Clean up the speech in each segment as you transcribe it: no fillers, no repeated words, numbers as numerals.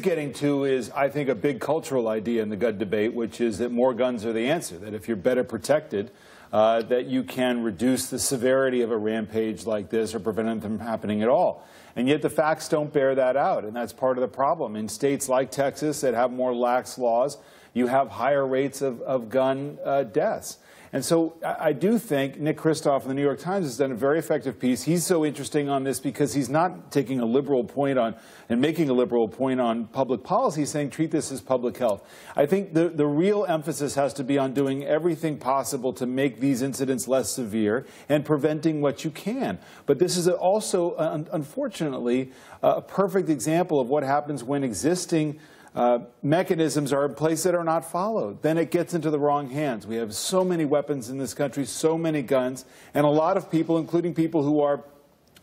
getting to is, I think, a big cultural idea in the gun debate, which is that more guns are the answer, that if you're better protected, that you can reduce the severity of a rampage like this or prevent it from happening at all. And yet the facts don't bear that out, and that's part of the problem. In states like Texas that have more lax laws, you have higher rates of gun deaths. And so I do think Nick Kristof in the New York Times has done a very effective piece. He's so interesting on this because he's not taking a liberal point on and making a liberal point on public policy, saying treat this as public health. I think the real emphasis has to be on doing everything possible to make these incidents less severe and preventing what you can. But this is also, unfortunately, a perfect example of what happens when existing mechanisms are in place that are not followed. Then it gets into the wrong hands. We have so many weapons in this country, so many guns, and a lot of people, including people who are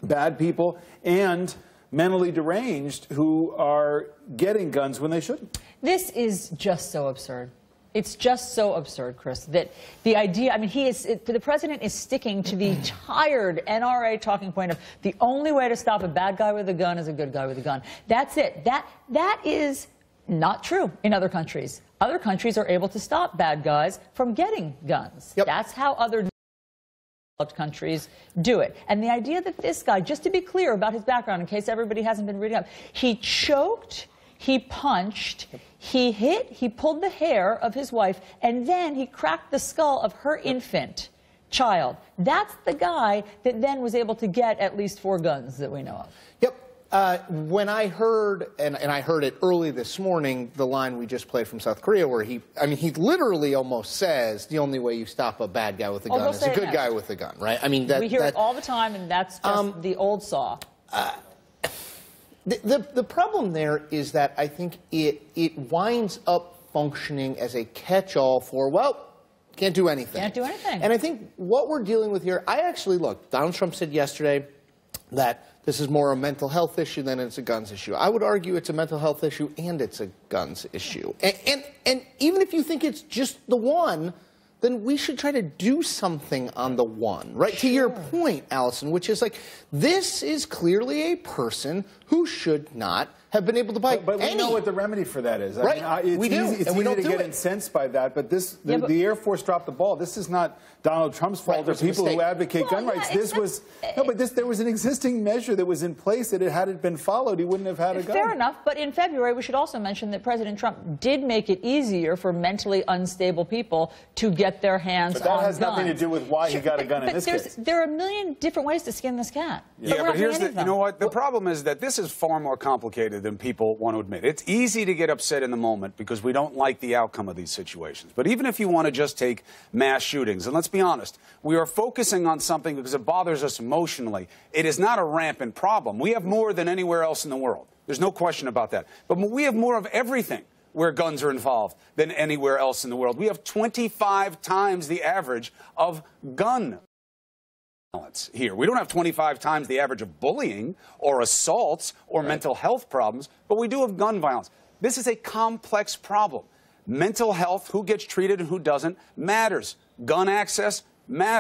bad people and mentally deranged, who are getting guns when they shouldn't. This is just so absurd. It's just so absurd, Chris, that the idea, I mean, the president is sticking to the tired NRA talking point of the only way to stop a bad guy with a gun is a good guy with a gun. That's it. That is not true in other countries. Other countries are able to stop bad guys from getting guns. Yep. That's how other developed countries do it. And the idea that this guy, just to be clear about his background in case everybody hasn't been reading up, he choked, he punched, he hit, he pulled the hair of his wife, and then he cracked the skull of her infant child. That's the guy that then was able to get at least 4 guns that we know of. Yep. When I heard, and I heard it early this morning, the line we just played from South Korea where he literally almost says the only way you stop a bad guy with a gun is a good guy with a gun, right? I mean, we hear it all the time, and that's just the old saw. The problem there is that I think it winds up functioning as a catch-all for, well, can't do anything. Can't do anything. And I think what we're dealing with here, look, Donald Trump said yesterday that this is more a mental health issue than it's a guns issue. I would argue it's a mental health issue and it's a guns issue. And even if you think it's just the one, then we should try to do something on the one, right? Sure. To your point, Allison, which is like, this is clearly a person who should not have been able to buy But we know what the remedy for that is. Right. I mean, we do. It's easy to get incensed by that, but the Air Force dropped the ball. This is not Donald Trump's fault or people who advocate gun rights. There was an existing measure that was in place that had it been followed, he wouldn't have had a gun. Fair enough, but in February, we should also mention that President Trump did make it easier for mentally unstable people to get their hands on guns. But that has nothing to do with why he got a gun in this case. There are a million different ways to skin this cat. Yeah, but here's you know what? The problem is that this is far more complicated than people want to admit. It's easy to get upset in the moment because we don't like the outcome of these situations. But even if you want to just take mass shootings, and let's be honest, we are focusing on something because it bothers us emotionally. It is not a rampant problem. We have more than anywhere else in the world. There's no question about that. But we have more of everything where guns are involved than anywhere else in the world. We have 25 times the average of gun violence here. We don't have 25 times the average of bullying or assaults or mental health problems, but we do have gun violence. This is a complex problem. Mental health, who gets treated and who doesn't, matters. Gun access matters.